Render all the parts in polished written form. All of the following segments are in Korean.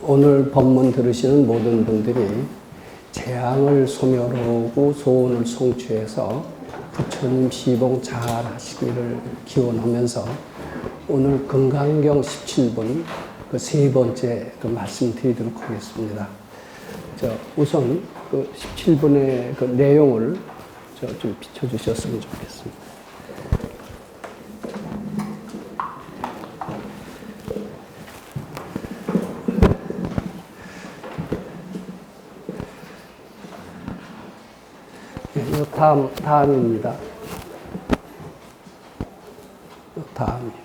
오늘 법문 들으시는 모든 분들이 재앙을 소멸하고 소원을 성취해서 부처님 시봉 잘 하시기를 기원하면서 오늘 건강경 17분 그 세 번째 그 말씀 드리도록 하겠습니다. 우선 그 17분의 그 내용을 좀 비춰주셨으면 좋겠습니다. 네, 다음입니다. 다음이요.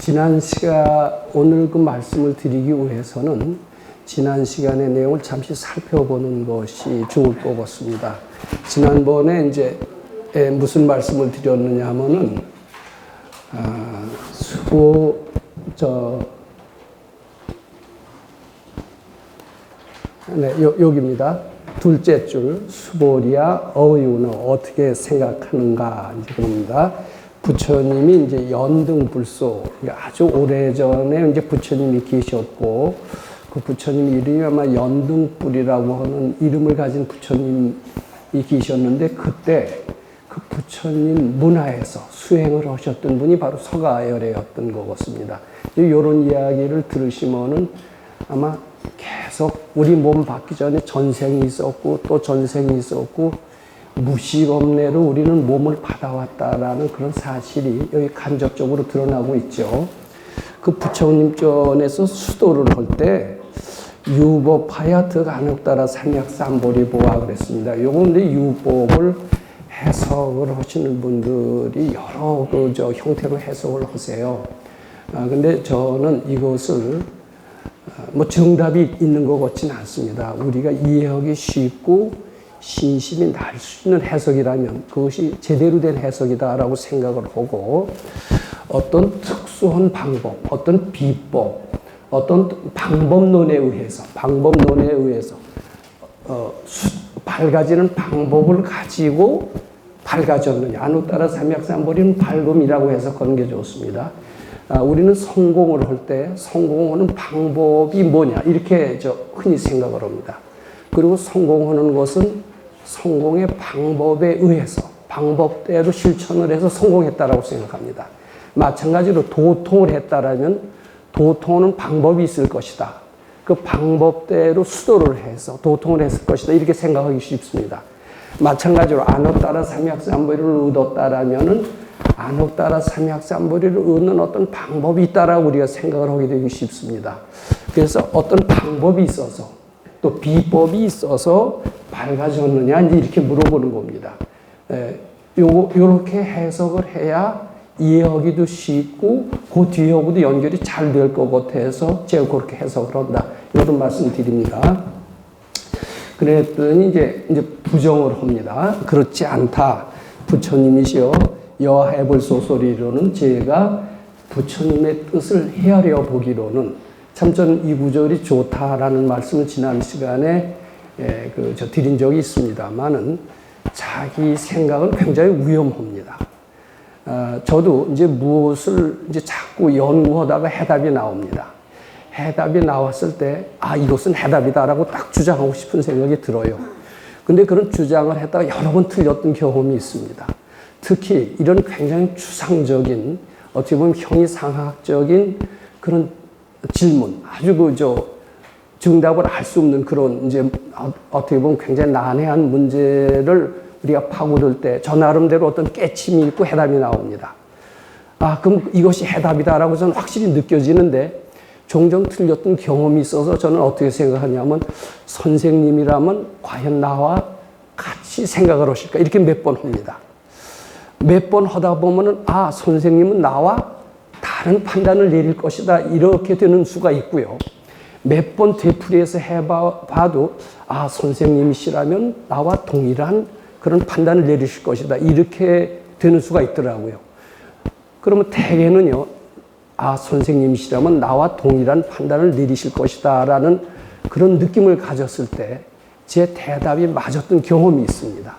지난 시간 오늘 그 말씀을 드리기 위해서는 지난 시간의 내용을 잠시 살펴보는 것이 좋을 것 같습니다. 지난번에 이제 무슨 말씀을 드렸느냐 하면은 여기입니다. 둘째 줄 수보리야 어유는 어떻게 생각하는가 이제 그럽니다. 부처님이 이제 연등불소 아주 오래전에 이제 부처님이 계셨고 그 부처님 이름이 아마 연등불이라고 하는 이름을 가진 부처님이 계셨는데 그때 그 부처님 문화에서 수행을 하셨던 분이 바로 서가열애였던 것 같습니다. 이런 이야기를 들으시면은 아마 계속 우리 몸 받기 전에 전생이 있었고 또 전생이 있었고 무시범례로 우리는 몸을 받아왔다라는 그런 사실이 여기 간접적으로 드러나고 있죠. 그 부처님 전에서 수도를 할 때 유법하야 득안혹따라 삼약삼보리 보아 그랬습니다. 요건데 유법을 해석을 하시는 분들이 여러 형태로 해석을 하세요. 근데 저는 이것을 정답이 있는 것 같지는 않습니다. 우리가 이해하기 쉽고 신심이 날 수 있는 해석이라면 그것이 제대로 된 해석이다라고 생각을 하고 어떤 특수한 방법, 어떤 비법, 어떤 방법론에 의해서 밝아지는 방법을 가지고 밝아졌느냐. 안혹따라 삼약삼보리는 밝음이라고 해석하는 게 좋습니다. 우리는 성공을 할 때 성공하는 방법이 뭐냐 이렇게 흔히 생각을 합니다. 그리고 성공하는 것은 성공의 방법에 의해서 방법대로 실천을 해서 성공했다라고 생각합니다. 마찬가지로 도통을 했다라면 도통하는 방법이 있을 것이다. 그 방법대로 수도를 해서 도통을 했을 것이다. 이렇게 생각하기 쉽습니다. 마찬가지로 안혹따라 삼약삼보리를 얻었다라면은 안혹따라 삼약삼보리를 얻는 어떤 방법이 있다라고 우리가 생각을 하게 되기 쉽습니다. 그래서 어떤 방법이 있어서 또 비법이 있어서 밝아졌느냐 이렇게 물어보는 겁니다. 요렇게 해석을 해야 이해하기도 쉽고 그 뒤하고도 연결이 잘 될 것 같아서 제가 그렇게 해석을 한다. 이런 말씀 드립니다. 그랬더니 이제 부정을 합니다. 그렇지 않다. 부처님이시여 여해불소소리로는 제가 부처님의 뜻을 헤아려 보기로는 참 저는 이 구절이 좋다라는 말씀을 지난 시간에 드린 적이 있습니다만은 자기 생각은 굉장히 위험합니다. 저도 이제 무엇을 자꾸 연구하다가 해답이 나옵니다. 해답이 나왔을 때 이것은 해답이다라고 딱 주장하고 싶은 생각이 들어요. 근데 그런 주장을 했다가 여러 번 틀렸던 경험이 있습니다. 특히 이런 굉장히 추상적인 어떻게 보면 형이상학적인 그런 질문, 아주 정답을 알 수 없는 그런 어떻게 보면 굉장히 난해한 문제를 우리가 파고들 때 저 나름대로 어떤 깨침이 있고 해답이 나옵니다. 그럼 이것이 해답이다라고 저는 확실히 느껴지는데 종종 틀렸던 경험이 있어서 저는 어떻게 생각하냐면 선생님이라면 과연 나와 같이 생각을 하실까 이렇게 몇 번 합니다. 몇 번 하다 보면은 선생님은 나와 다른 판단을 내릴 것이다 이렇게 되는 수가 있고요. 몇 번 되풀이해서 해봐도 선생님이시라면 나와 동일한 그런 판단을 내리실 것이다 이렇게 되는 수가 있더라고요. 그러면 대개는요 선생님이시라면 나와 동일한 판단을 내리실 것이다 라는 그런 느낌을 가졌을 때 제 대답이 맞았던 경험이 있습니다.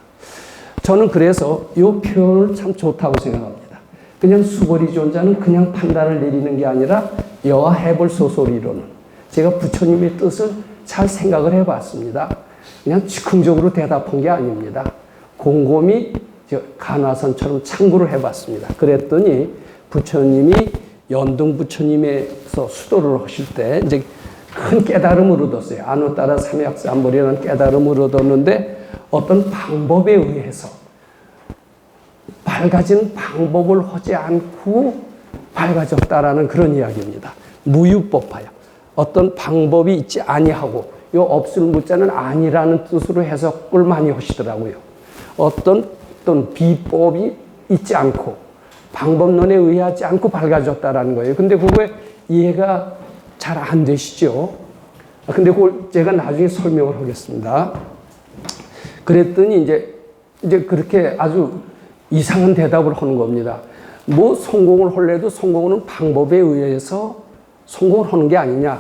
저는 그래서 이 표현을 참 좋다고 생각합니다. 그냥 수벌이 존자는 그냥 판단을 내리는 게 아니라 여와 해볼 소소리로는 제가 부처님의 뜻을 잘 생각을 해봤습니다. 그냥 즉흥적으로 대답한 게 아닙니다. 곰곰이 간화선처럼 참고를 해봤습니다. 그랬더니 부처님이 연등 부처님에서 수도를 하실 때 이제 큰 깨달음을 얻었어요. 아누따라 삼약삼벌이라는 깨달음을 얻었는데 어떤 방법에 의해서 밝아지는 방법을 하지 않고 밝아졌다라는 그런 이야기입니다. 무유법파요. 어떤 방법이 있지 아니하고 요 없을 무자는 아니라는 뜻으로 해석을 많이 하시더라고요. 어떤 비법이 있지 않고 방법론에 의하지 않고 밝아졌다라는 거예요. 근데 그거에 이해가 잘 안 되시죠? 근데 그걸 제가 나중에 설명을 하겠습니다. 그랬더니 이제 그렇게 아주 이상한 대답을 하는 겁니다. 뭐 성공을 하려도 성공은 방법에 의해서 성공을 하는 게 아니냐.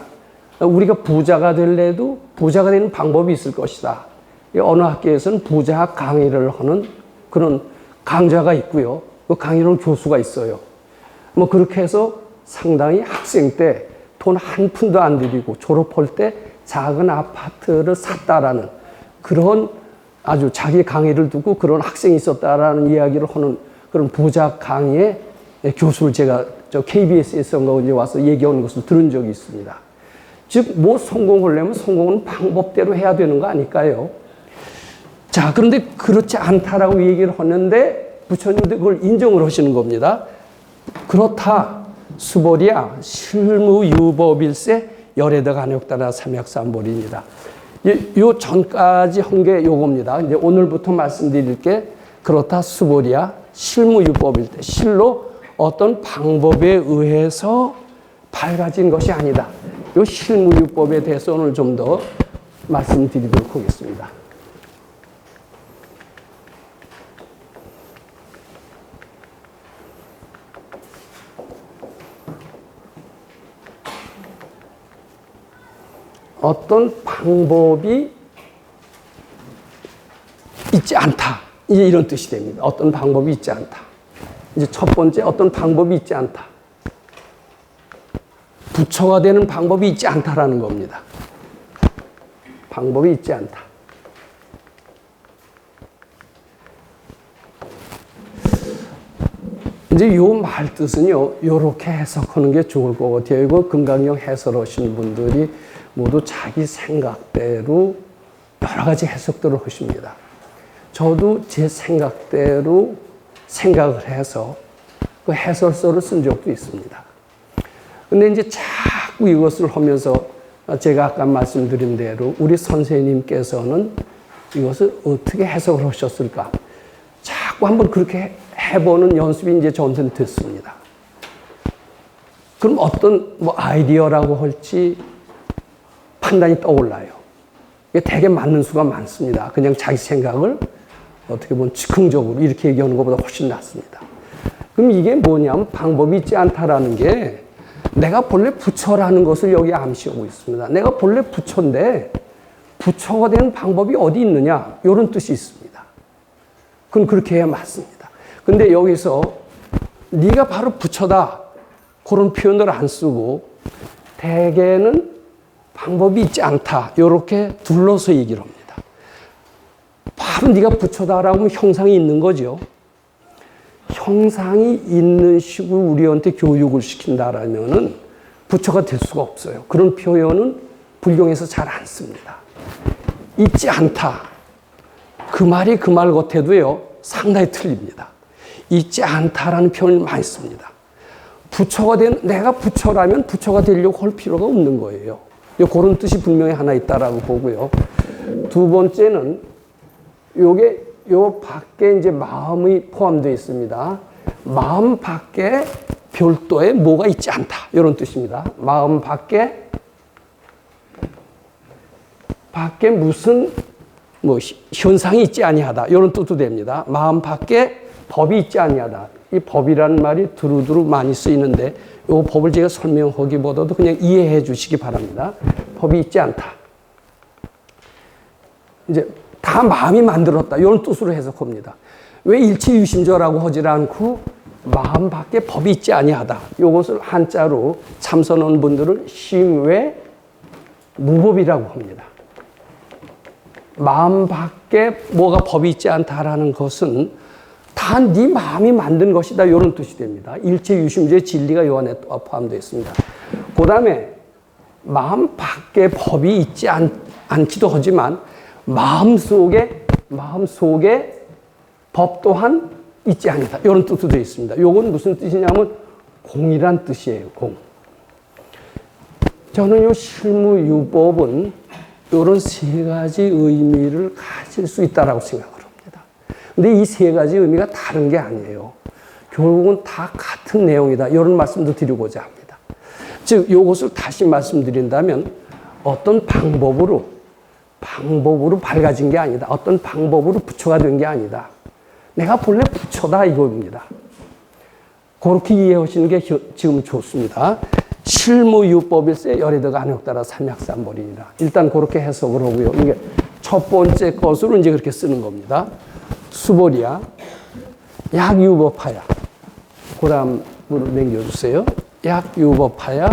우리가 부자가 되려도 부자가 되는 방법이 있을 것이다. 어느 학교에서는 부자 강의를 하는 그런 강좌가 있고요. 그 강의를 교수가 있어요. 뭐 그렇게 해서 상당히 학생 때 돈 한 푼도 안 들이고 졸업할 때 작은 아파트를 샀다라는 그런 아주 자기 강의를 두고 그런 학생이 있었다라는 이야기를 하는 그런 부자 강의의 교수를 제가 KBS에서 이제 와서 얘기하는 것을 들은 적이 있습니다. 즉, 뭐 성공을 하려면 성공은 방법대로 해야 되는 거 아닐까요? 자, 그런데 그렇지 않다라고 얘기를 하는데 부처님도 그걸 인정을 하시는 겁니다. 그렇다. 수벌이야 실무유법일세 열애덕 안욕다나 삼약삼벌입니다. 요 전까지 한 게 요겁니다. 이제 오늘부터 말씀드릴 게 그렇다 수벌이야 실무유법일 때 실로 어떤 방법에 의해서 밝아진 것이 아니다. 요 실무유법에 대해서 오늘 좀 더 말씀드리도록 하겠습니다. 어떤 방법이 있지 않다. 이제 이런 뜻이 됩니다. 어떤 방법이 있지 않다. 이제 첫 번째 어떤 방법이 있지 않다. 부처가 되는 방법이 있지 않다라는 겁니다. 방법이 있지 않다. 이제 요 말 뜻은요, 요렇게 해석하는 게 좋을 것 같아요. 이거 금강경 해설하시는 분들이 모두 자기 생각대로 여러 가지 해석들을 하십니다. 저도 제 생각대로 생각을 해서 그 해설서를 쓴 적도 있습니다. 근데 이제 자꾸 이것을 하면서 제가 아까 말씀드린 대로 우리 선생님께서는 이것을 어떻게 해석을 하셨을까? 자꾸 한번 그렇게 해보는 연습이 이제 저한테는 됐습니다. 그럼 어떤 뭐 아이디어라고 할지 판단이 떠올라요. 이게 되게 맞는 수가 많습니다. 그냥 자기 생각을 어떻게 보면 즉흥적으로 이렇게 얘기하는 것보다 훨씬 낫습니다. 그럼 이게 뭐냐면 방법이 있지 않다라는 게 내가 본래 부처라는 것을 여기 암시하고 있습니다. 내가 본래 부처인데 부처가 되는 방법이 어디 있느냐? 이런 뜻이 있습니다. 그건 그렇게 해야 맞습니다. 근데 여기서 네가 바로 부처다. 그런 표현을 안 쓰고 대개는 방법이 있지 않다. 이렇게 둘러서 얘기를 합니다. 바로 네가 부처다라고 하면 형상이 있는 거죠. 형상이 있는 식으로 우리한테 교육을 시킨다라면은 부처가 될 수가 없어요. 그런 표현은 불경에서 잘 안 씁니다. 있지 않다. 그 말이 그 말 같아도요, 상당히 틀립니다. 있지 않다라는 표현을 많이 씁니다. 내가 부처라면 부처가 되려고 할 필요가 없는 거예요. 그런 뜻이 분명히 하나 있다라고 보고요. 두 번째는 요 밖에 이제 마음이 포함되어 있습니다. 마음 밖에 별도의 뭐가 있지 않다. 이런 뜻입니다. 마음 밖에 무슨 뭐 현상이 있지 아니하다. 이런 뜻도 됩니다. 마음 밖에 법이 있지 아니하다. 이 법이라는 말이 두루두루 많이 쓰이는데 이 법을 제가 설명하기보다도 그냥 이해해 주시기 바랍니다. 법이 있지 않다. 이제 다 마음이 만들었다. 이런 뜻으로 해석합니다. 왜 일체유심조라고 하지 않고 마음 밖에 법이 있지 아니하다. 이것을 한자로 참선한 분들은 심외 무법이라고 합니다. 마음 밖에 뭐가 법이 있지 않다라는 것은 다 네 마음이 만든 것이다. 이런 뜻이 됩니다. 일체유심조의 진리가 요 안에 포함되어 있습니다. 그 다음에 마음 밖에 법이 있지 않기도 하지만 마음 속에 법 또한 있지 아니다. 이런 뜻도 되어 있습니다. 이건 무슨 뜻이냐면 공이란 뜻이에요. 공. 저는 이 실무유법은 이런 세 가지 의미를 가질 수 있다라고 생각을 합니다. 근데 이 세 가지 의미가 다른 게 아니에요. 결국은 다 같은 내용이다. 이런 말씀도 드리고자 합니다. 즉, 이것을 다시 말씀드린다면 어떤 방법으로 밝아진 게 아니다. 어떤 방법으로 부처가 된 게 아니다. 내가 본래 부처다 이겁니다. 그렇게 이해하시는 게 지금 좋습니다. 실무유법일세 열애덕 안욕따라 삼약삼벌이니라. 일단 그렇게 해석을 하고요. 이게 첫 번째 것으로 이제 그렇게 쓰는 겁니다. 수벌이야. 약유법하야. 그 다음으로 남겨주세요. 약유법하야.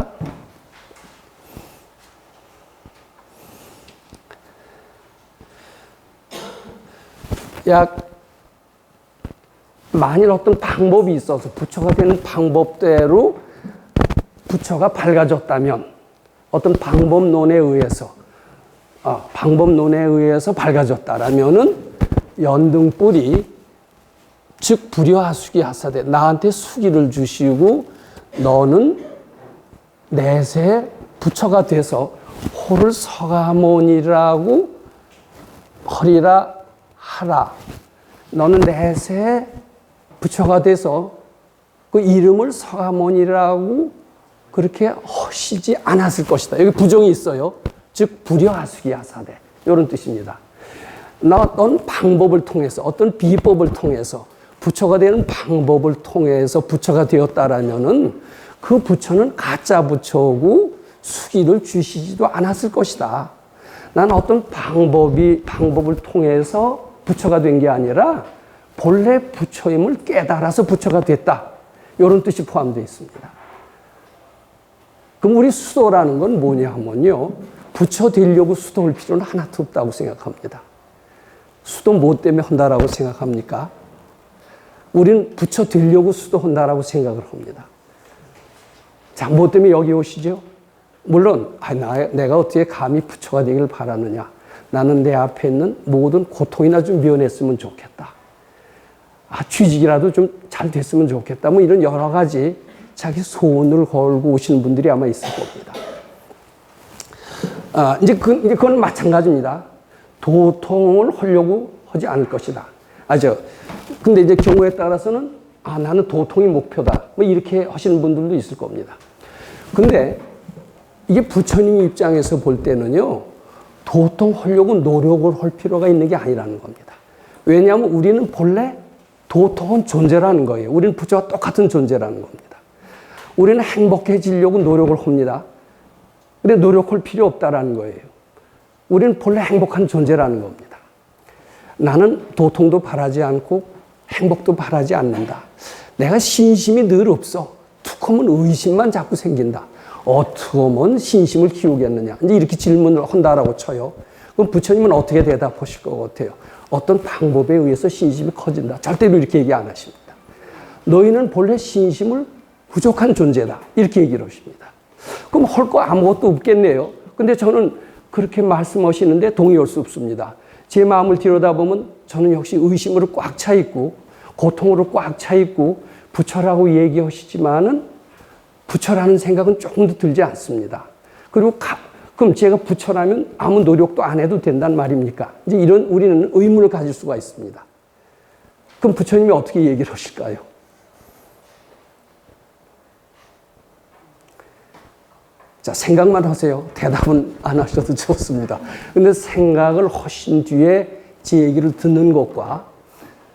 만일 어떤 방법이 있어서 부처가 되는 방법대로 부처가 밝아졌다면 어떤 방법론에 의해서 밝아졌다라면은 연등불이 즉 불여하수기 하사대 나한테 수기를 주시고 너는 내세 부처가 돼서 호를 서가모니라고 허리라 하라. 너는 내세 부처가 돼서 그 이름을 서가모니라고 그렇게 하시지 않았을 것이다. 여기 부정이 있어요. 즉 불여하수기 하사대 이런 뜻입니다. 어떤 방법을 통해서 어떤 비법을 통해서 부처가 되는 방법을 통해서 부처가 되었다라면은 그 부처는 가짜 부처고 수기를 주시지도 않았을 것이다. 난 어떤 방법을 통해서 부처가 된 게 아니라 본래 부처임을 깨달아서 부처가 됐다. 이런 뜻이 포함되어 있습니다. 그럼 우리 수도라는 건 뭐냐 하면요. 부처 되려고 수도할 필요는 하나도 없다고 생각합니다. 수도 뭐 때문에 한다라고 생각합니까? 우리는 부처 되려고 수도한다라고 생각을 합니다. 자, 뭐 때문에 여기 오시죠? 물론 내가 어떻게 감히 부처가 되기를 바라느냐. 나는 내 앞에 있는 모든 고통이나 좀 면했으면 좋겠다. 취직이라도 좀 잘 됐으면 좋겠다. 뭐 이런 여러 가지 자기 소원을 걸고 오시는 분들이 아마 있을 겁니다. 이제 그건 마찬가지입니다. 도통을 하려고 하지 않을 것이다. 근데 이제 경우에 따라서는 나는 도통이 목표다. 뭐 이렇게 하시는 분들도 있을 겁니다. 근데 이게 부처님 입장에서 볼 때는요. 도통하려고 노력을 할 필요가 있는 게 아니라는 겁니다. 왜냐하면 우리는 본래 도통은 존재라는 거예요. 우리는 부처와 똑같은 존재라는 겁니다. 우리는 행복해지려고 노력을 합니다. 근데 노력할 필요 없다라는 거예요. 우리는 본래 행복한 존재라는 겁니다. 나는 도통도 바라지 않고 행복도 바라지 않는다. 내가 신심이 늘 없어. 툭 하면 의심만 자꾸 생긴다. 어떻게 하면 신심을 키우겠느냐. 이제 이렇게 질문을 한다라고 쳐요. 그럼 부처님은 어떻게 대답하실 것 같아요? 어떤 방법에 의해서 신심이 커진다. 절대로 이렇게 얘기 안 하십니다. 너희는 본래 신심을 부족한 존재다. 이렇게 얘기를 하십니다. 그럼 할 거 아무것도 없겠네요. 근데 저는 그렇게 말씀하시는데 동의할 수 없습니다. 제 마음을 들여다보면 저는 역시 의심으로 꽉 차 있고 고통으로 꽉 차 있고 부처라고 얘기하시지만은 부처라는 생각은 조금도 들지 않습니다. 그리고 그럼 제가 부처라면 아무 노력도 안 해도 된단 말입니까? 이제 이런 우리는 의문을 가질 수가 있습니다. 그럼 부처님이 어떻게 얘기를 하실까요? 자, 생각만 하세요. 대답은 안 하셔도 좋습니다. 근데 생각을 하신 뒤에 제 얘기를 듣는 것과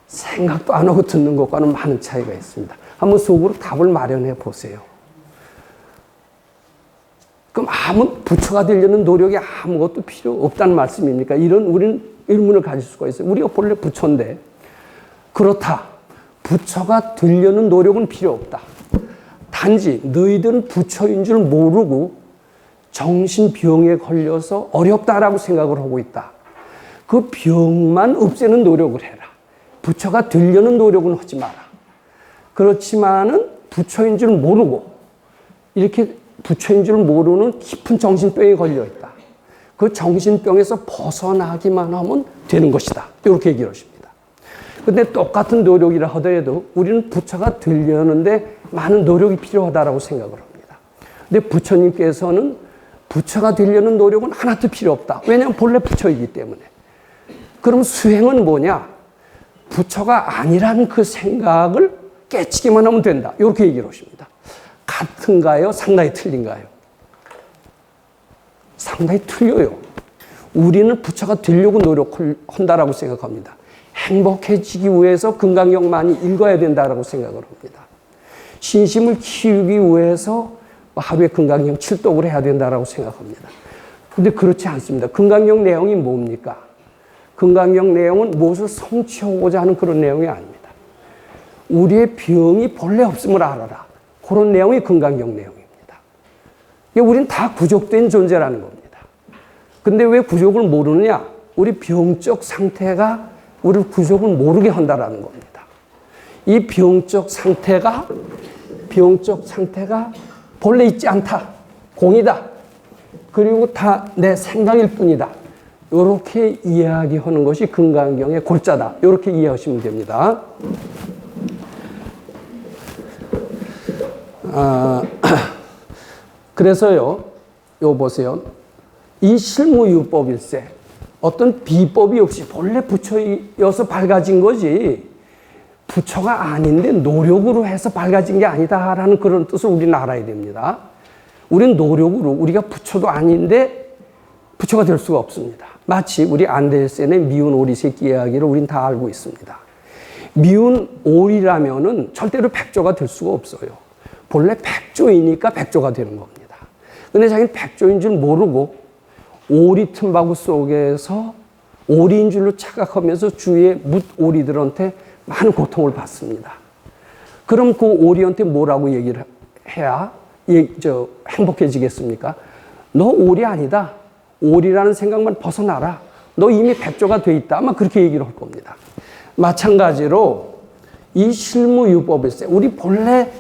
생각도 안 하고 듣는 것과는 많은 차이가 있습니다. 한번 속으로 답을 마련해 보세요. 그럼 부처가 되려는 노력이 아무것도 필요 없다는 말씀입니까? 이런 우리는 의문을 가질 수가 있어요. 우리가 본래 부처인데 그렇다. 부처가 되려는 노력은 필요 없다. 단지 너희들은 부처인 줄 모르고 정신병에 걸려서 어렵다라고 생각을 하고 있다. 그 병만 없애는 노력을 해라. 부처가 되려는 노력은 하지 마라. 그렇지만은 부처인 줄 모르고 이렇게 부처인 줄 모르는 깊은 정신병에 걸려 있다. 그 정신병에서 벗어나기만 하면 되는 것이다. 이렇게 얘기를 하십니다. 근데 똑같은 노력이라 하더라도 우리는 부처가 되려는데 많은 노력이 필요하다고 생각을 합니다. 근데 부처님께서는 부처가 되려는 노력은 하나도 필요 없다. 왜냐하면 본래 부처이기 때문에. 그럼 수행은 뭐냐? 부처가 아니라는 그 생각을 깨치기만 하면 된다. 이렇게 얘기를 하십니다. 같은가요? 상당히 틀린가요? 상당히 틀려요. 우리는 부처가 되려고 노력한다라고 생각합니다. 행복해지기 위해서 금강경 많이 읽어야 된다라고 생각을 합니다. 신심을 키우기 위해서 하루에 금강경 7독을 해야 된다라고 생각합니다. 근데 그렇지 않습니다. 금강경 내용이 뭡니까? 금강경 내용은 무엇을 성취하고자 하는 그런 내용이 아닙니다. 우리의 병이 본래 없음을 알아라. 그런 내용이 금강경 내용입니다. 우리는 다 구족된 존재라는 겁니다. 근데 왜 구족을 모르느냐? 우리 병적 상태가 우리를 구족을 모르게 한다라는 겁니다. 이 병적 상태가 본래 있지 않다. 공이다. 그리고 다 내 생각일 뿐이다. 이렇게 이야기하는 것이 금강경의 골자다. 이렇게 이해하시면 됩니다. 그래서요, 요 보세요. 이 실무유법일세. 어떤 비법이 없이 본래 부처여서 밝아진 거지, 부처가 아닌데 노력으로 해서 밝아진 게 아니다라는 그런 뜻을 우리는 알아야 됩니다. 우리는 노력으로, 우리가 부처도 아닌데 부처가 될 수가 없습니다. 마치 우리 안데르센의 미운 오리 새끼 이야기를 우린 다 알고 있습니다. 미운 오리라면은 절대로 백조가 될 수가 없어요. 본래 백조이니까 백조가 되는 겁니다. 근데 자기는 백조인 줄 모르고 오리 틈바구 속에서 오리인 줄로 착각하면서 주위의 뭇오리들한테 많은 고통을 받습니다. 그럼 그 오리한테 뭐라고 얘기를 해야 행복해지겠습니까? 너 오리 아니다. 오리라는 생각만 벗어나라. 너 이미 백조가 돼 있다. 아마 그렇게 얘기를 할 겁니다. 마찬가지로 이 실무유법일세. 우리 본래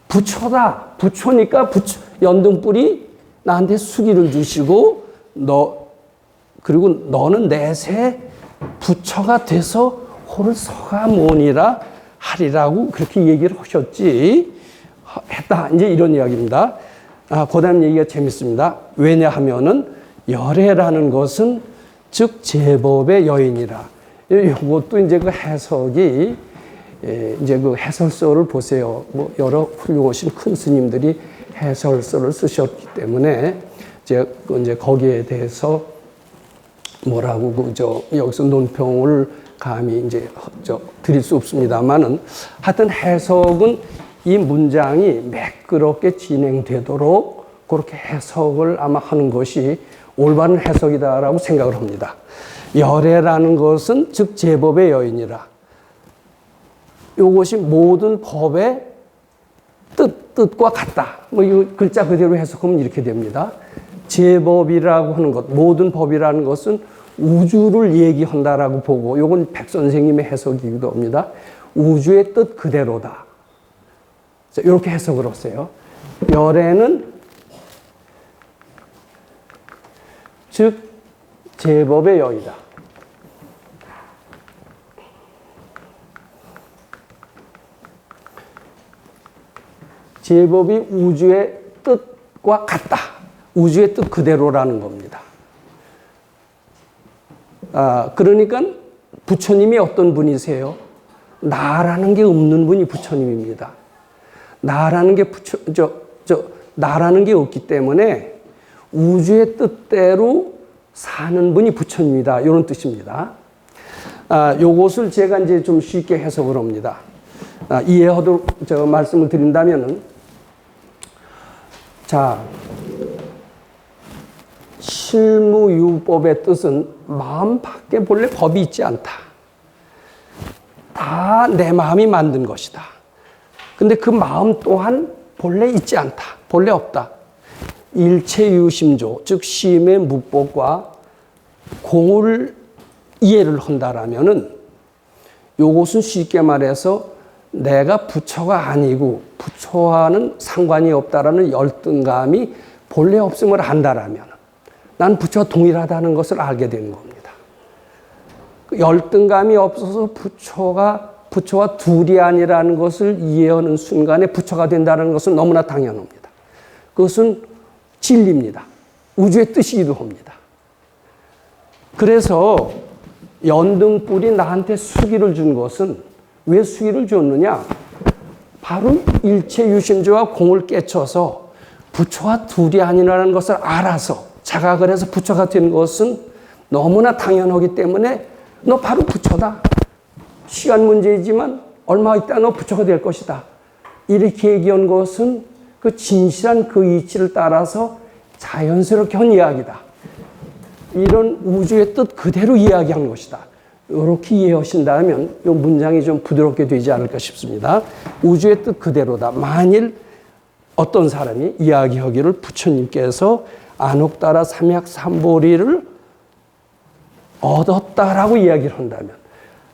부처다. 부처니까 연등불이 나한테 수기를 주시고 그리고 너는 내세 부처가 돼서 호를 서가모니라 하리라고 그렇게 얘기를 하셨지. 했다. 이제 이런 이야기입니다. 그 다음 얘기가 재밌습니다. 왜냐하면은 열애라는 것은 즉 제법의 여인이라. 이것도 이제 그 해석이 이제 그 해설서를 보세요. 뭐 여러 훌륭하신 큰 스님들이 해설서를 쓰셨기 때문에 이제 거기에 대해서 뭐라고 여기서 논평을 감히 이제 드릴 수 없습니다만은 하여튼 해석은 이 문장이 매끄럽게 진행되도록 그렇게 해석을 아마 하는 것이 올바른 해석이다라고 생각을 합니다. 열애라는 것은 즉 제법의 여인이라. 이것이 모든 법의 뜻과 같다. 뭐 이 글자 그대로 해석하면 이렇게 됩니다. 제법이라고 하는 것, 모든 법이라는 것은 우주를 얘기한다라고 보고, 이건 백 선생님의 해석이기도 합니다. 우주의 뜻 그대로다. 이렇게 해석을 하세요. 열애는 즉 제법의 여이다. 제법이 우주의 뜻과 같다. 우주의 뜻 그대로라는 겁니다. 그러니까 부처님이 어떤 분이세요? 나라는 게 없는 분이 부처님입니다. 나라는 게 나라는 게 없기 때문에 우주의 뜻대로 사는 분이 부처님이다. 이런 뜻입니다. 요것을 제가 이제 좀 쉽게 해석을 합니다. 이해하도록 말씀을 드린다면은, 자, 실무유법의 뜻은 마음 밖에 본래 법이 있지 않다. 다 내 마음이 만든 것이다. 근데 그 마음 또한 본래 있지 않다. 본래 없다. 일체유심조, 즉 심의 무법과 공을 이해를 한다라면은 요것은 쉽게 말해서 내가 부처가 아니고 부처와는 상관이 없다라는 열등감이 본래 없음을 안다라면 난 부처와 동일하다는 것을 알게 되는 겁니다. 그 열등감이 없어서 부처와 둘이 아니라는 것을 이해하는 순간에 부처가 된다는 것은 너무나 당연합니다. 그것은 진리입니다. 우주의 뜻이기도 합니다. 그래서 연등불이 나한테 수기를 준 것은 왜 수기를 줬느냐? 바로 일체유심조와 공을 깨쳐서 부처와 둘이 아니라는 것을 알아서 자각을 해서 부처가 된 것은 너무나 당연하기 때문에 너 바로 부처다. 시간 문제이지만 얼마 있다 너 부처가 될 것이다. 이렇게 얘기한 것은 그 진실한 그 이치를 따라서 자연스럽게 한 이야기다. 이런 우주의 뜻 그대로 이야기한 것이다. 이렇게 이해하신다면 이 문장이 좀 부드럽게 되지 않을까 싶습니다. 우주의 뜻 그대로다. 만일 어떤 사람이 이야기하기를 부처님께서 안옥따라 삼약삼보리를 얻었다라고 이야기를 한다면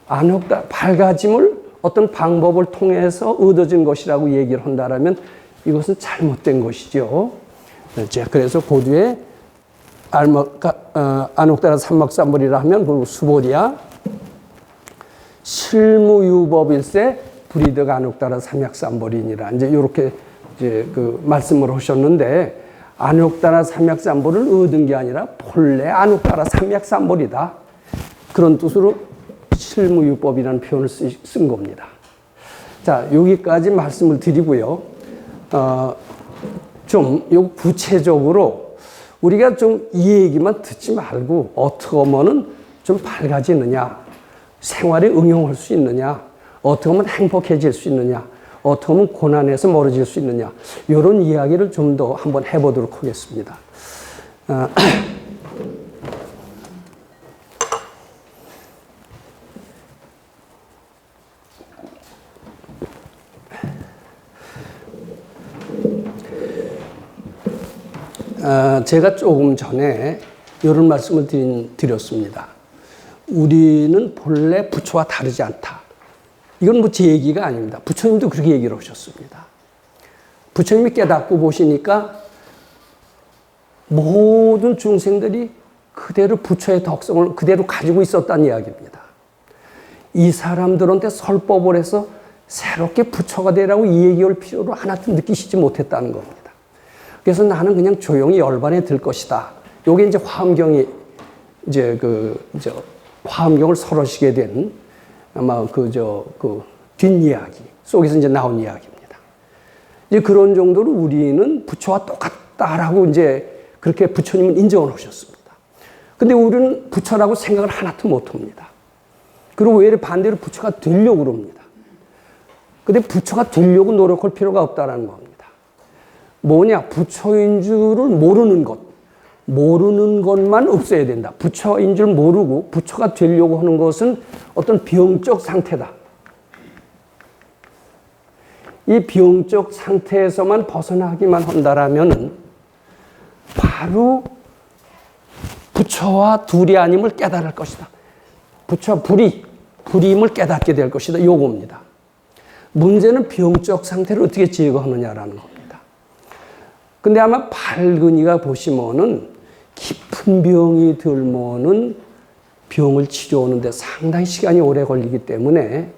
안옥따라 밝아짐을 어떤 방법을 통해서 얻어진 것이라고 얘기를 한다면 이것은 잘못된 것이죠. 그래서 고두에 안옥따라 삼막삼보리라 하면 그리고 수보리야 실무유법일세 불이득 안옥따라 삼약삼보리니라 이제 이렇게 그 말씀을 하셨는데 안옥따라 삼약삼보를 얻은 게 아니라 본래 안옥따라 삼약삼보리다. 그런 뜻으로 실무유법이라는 표현을 쓴 겁니다. 자, 여기까지 말씀을 드리고요. 좀 요 구체적으로 우리가 좀 이 얘기만 듣지 말고 어떻게 하면은 좀 밝아지느냐, 생활에 응용할 수 있느냐, 어떻게 하면 행복해질 수 있느냐, 어떻게 하면 고난에서 멀어질 수 있느냐, 이런 이야기를 좀 더 한번 해보도록 하겠습니다. 제가 조금 전에 이런 말씀을 드렸습니다. 우리는 본래 부처와 다르지 않다. 이건 뭐 제 얘기가 아닙니다. 부처님도 그렇게 얘기를 하셨습니다. 부처님이 깨닫고 보시니까 모든 중생들이 그대로 부처의 덕성을 그대로 가지고 있었다는 이야기입니다. 이 사람들한테 설법을 해서 새롭게 부처가 되라고 이 얘기할 필요를 하나도 느끼시지 못했다는 겁니다. 그래서 나는 그냥 조용히 열반에 들 것이다. 요게 이제 화엄경이 화엄경을 설하시게 된 아마 그 뒷이야기 속에서 이제 나온 이야기입니다. 이제 그런 정도로 우리는 부처와 똑같다라고 이제 그렇게 부처님은 인정을 하셨습니다. 근데 우리는 부처라고 생각을 하나도 못 합니다. 그리고 왜 이렇게 반대로 부처가 되려고 그럽니다. 근데 부처가 되려고 노력할 필요가 없다라는 겁니다. 뭐냐? 부처인 줄을 모르는 것만 없어야 된다. 부처인 줄 모르고 부처가 되려고 하는 것은 어떤 병적 상태다. 이 병적 상태에서만 벗어나기만 한다라면 바로 부처와 둘이 아님을 깨달을 것이다. 부처와 불이임을 깨닫게 될 것이다. 요겁니다. 문제는 병적 상태를 어떻게 제거하느냐라는 겁니다. 근데 아마 발근이가 보시면은 깊은 병이 들면은 병을 치료하는데 상당히 시간이 오래 걸리기 때문에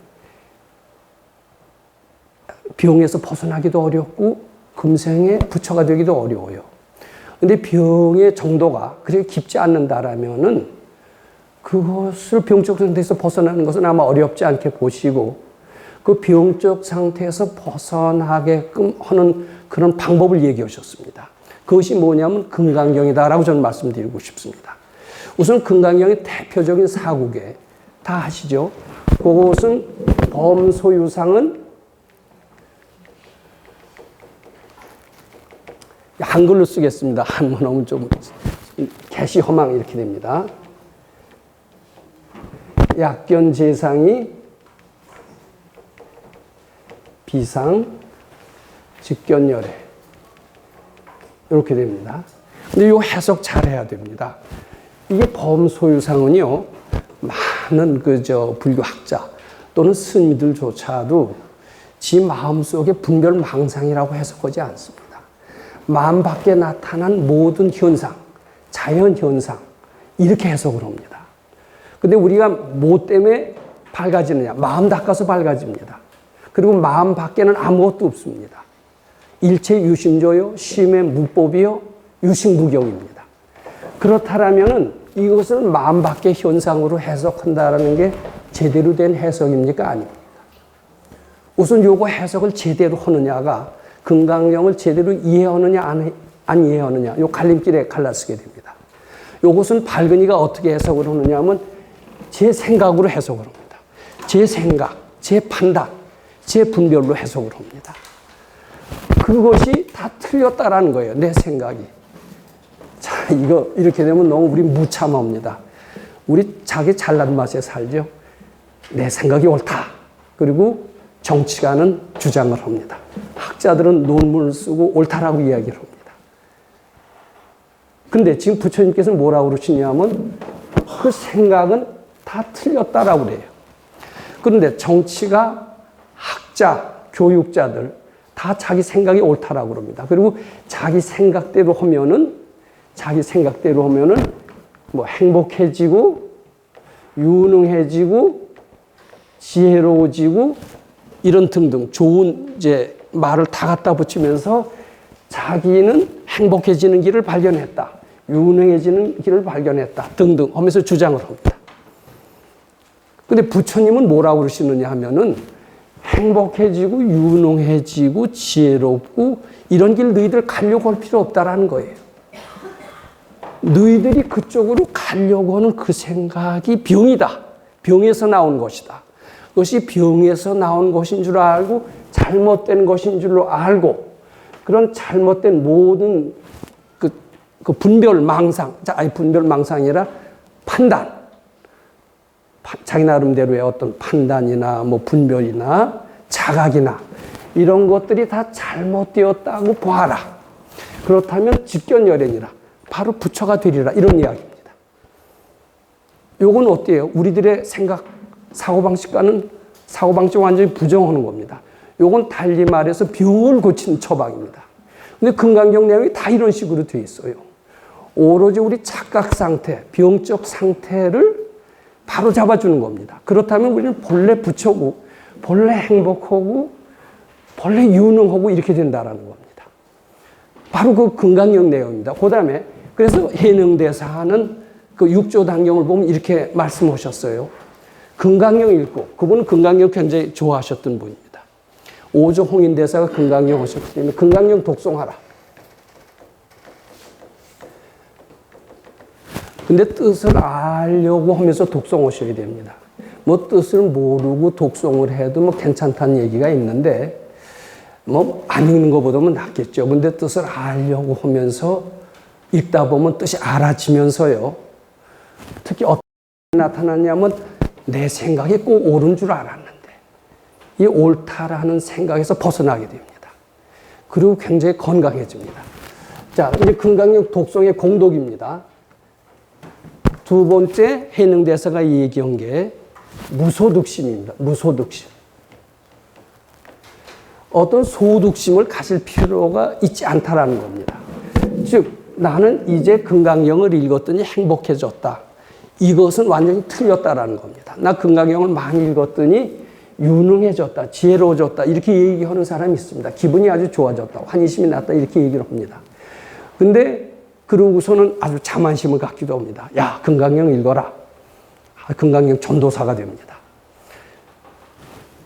병에서 벗어나기도 어렵고 금생에 부처가 되기도 어려워요. 근데 병의 정도가 그렇게 깊지 않는다라면은 그것을 병적 상태에서 벗어나는 것은 아마 어렵지 않게 보시고 그 병적 상태에서 벗어나게끔 하는 그런 방법을 얘기하셨습니다. 그것이 뭐냐면 금강경이다라고 저는 말씀드리고 싶습니다. 우선 금강경의 대표적인 사국에 다 아시죠? 그것은 범소유상은 한글로 쓰겠습니다. 한문하면 좀 개시허망 이렇게 됩니다. 약견재상이 비상 직견열애 이렇게 됩니다. 근데 이 해석 잘 해야 됩니다. 이게 범소유상은요, 많은 불교학자 또는 스님들조차도 지 마음속에 분별망상이라고 해석하지 않습니다. 마음 밖에 나타난 모든 현상, 자연현상 이렇게 해석을 합니다. 근데 우리가 뭐 때문에 밝아지느냐? 마음 닦아서 밝아집니다. 그리고 마음 밖에는 아무것도 없습니다. 일체 유심조요, 심의 무법이요, 유식무경입니다. 그렇다면 이것을 마음 밖의 현상으로 해석한다는 게 제대로 된 해석입니까? 아닙니까? 우선 요거 해석을 제대로 하느냐가 금강경을 제대로 이해하느냐 안 이해하느냐 요 갈림길에 갈라서게 됩니다. 요것은 발근이가 어떻게 해석을 하느냐 하면 제 생각으로 해석을 합니다. 제 생각, 제 판단, 제 분별로 해석을 합니다. 그것이 다 틀렸다라는 거예요. 내 생각이. 자, 이거 이렇게 되면 너무 우리 무참합니다. 우리 자기 잘난 맛에 살죠. 내 생각이 옳다. 그리고 정치가는 주장을 합니다. 학자들은 논문을 쓰고 옳다라고 이야기를 합니다. 근데 지금 부처님께서는 뭐라고 그러시냐면 그 생각은 다 틀렸다라고 그래요. 그런데 정치가, 학자, 교육자들 다 자기 생각이 옳다라고 그럽니다. 그리고 자기 생각대로 하면은 뭐 행복해지고 유능해지고 지혜로워지고 이런 등등 좋은 말을 다 갖다 붙이면서 자기는 행복해지는 길을 발견했다. 유능해지는 길을 발견했다. 등등 하면서 주장을 합니다. 근데 부처님은 뭐라고 그러시느냐 하면은 행복해지고 유능해지고 지혜롭고 이런 길 너희들 가려고 할 필요 없다라는 거예요. 너희들이 그쪽으로 가려고 하는 그 생각이 병이다. 병에서 나온 것이다. 그것이 병에서 나온 것인 줄 알고 잘못된 것인 줄로 알고 그런 잘못된 모든 그 분별망상, 아니 분별망상이라 판단, 자기 나름대로의 어떤 판단이나 뭐 분별이나 자각이나 이런 것들이 다 잘못되었다고 보아라. 그렇다면 직견열애니라. 바로 부처가 되리라. 이런 이야기입니다. 요건 어때요? 우리들의 생각, 사고방식과는 사고방식 완전히 부정하는 겁니다. 요건 달리 말해서 병을 고치는 처방입니다. 근데 금강경 내용이 다 이런 식으로 되어 있어요. 오로지 우리 착각 상태, 병적 상태를 바로 잡아주는 겁니다. 그렇다면 우리는 본래 부처고, 본래 행복하고, 본래 유능하고 이렇게 된다라는 겁니다. 바로 그 금강경 내용입니다. 그 다음에 그래서 해능대사는 그 육조단경을 보면 이렇게 말씀하셨어요. 금강경 읽고, 그분은 금강경 굉장히 좋아하셨던 분입니다. 오조 홍인대사가 금강경 하셨기 때문에 금강경 독송하라. 근데 뜻을 알려고 하면서 독송하셔야 됩니다. 뭐 뜻을 모르고 독송을 해도 뭐 괜찮다는 얘기가 있는데 뭐 안 읽는 것보다는 낫겠죠. 근데 뜻을 알려고 하면서 읽다 보면 뜻이 알아지면서요. 특히 어떻게 나타났냐면 내 생각이 꼭 옳은 줄 알았는데 이 옳다라는 생각에서 벗어나게 됩니다. 그리고 굉장히 건강해집니다. 자, 이제 금강경 독송의 공독입니다. 두 번째 해능대사가 얘기한 게 무소득심입니다. 무소득심. 어떤 소득심을 가질 필요가 있지 않다라는 겁니다. 즉 나는 이제 금강경을 읽었더니 행복해졌다. 이것은 완전히 틀렸다라는 겁니다. 나 금강경을 많이 읽었더니 유능해졌다, 지혜로워졌다 이렇게 얘기하는 사람이 있습니다. 기분이 아주 좋아졌다, 환희심이 났다 이렇게 얘기를 합니다. 근데 그러고서는 아주 자만심을 갖기도 합니다. 야, 금강경 읽어라. 금강경 전도사가 됩니다.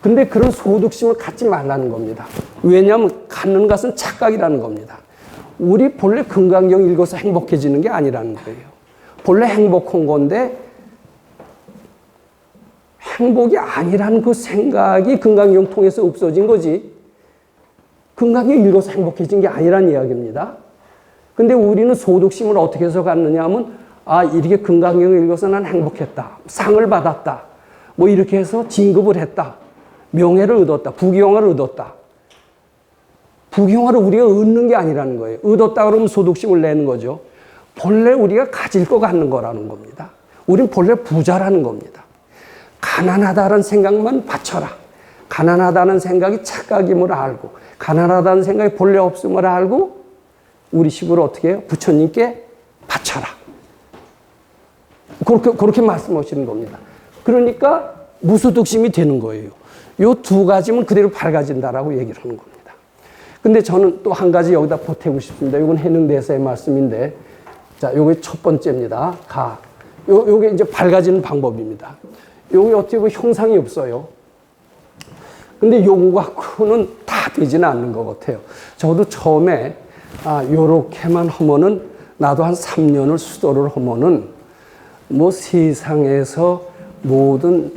근데 그런 소득심을 갖지 말라는 겁니다. 왜냐하면 갖는 것은 착각이라는 겁니다. 우리 본래 금강경 읽어서 행복해지는 게 아니라는 거예요. 본래 행복한 건데 행복이 아니라는 그 생각이 금강경 통해서 없어진 거지. 금강경 읽어서 행복해진 게 아니라는 이야기입니다. 근데 우리는 소득심을 어떻게 해서 갖느냐 하면, 아, 이렇게 금강경을 읽어서 난 행복했다. 상을 받았다. 뭐 이렇게 해서 진급을 했다. 명예를 얻었다. 부귀영화를 얻었다. 부귀영화를 우리가 얻는 게 아니라는 거예요. 얻었다 그러면 소득심을 내는 거죠. 본래 우리가 가질 거 갖는 거라는 겁니다. 우린 본래 부자라는 겁니다. 가난하다는 생각만 바쳐라. 가난하다는 생각이 착각임을 알고, 가난하다는 생각이 본래 없음을 알고, 우리 식으로 어떻게 해요? 부처님께 바쳐라. 그렇게 말씀하시는 겁니다. 그러니까 무소득심이 되는 거예요. 요 두 가지면 그대로 밝아진다라고 얘기를 하는 겁니다. 근데 저는 또 한 가지 여기다 보태고 싶습니다. 이건 해능대사의 말씀인데, 자, 요게 첫 번째입니다. 요게 이제 밝아지는 방법입니다. 요게 어떻게 보면 형상이 없어요. 근데 요거 갖고는 다 되지는 않는 것 같아요. 저도 처음에, 요렇게만 하면은, 나도 한 3년을 수도를 하면은, 뭐 세상에서 모든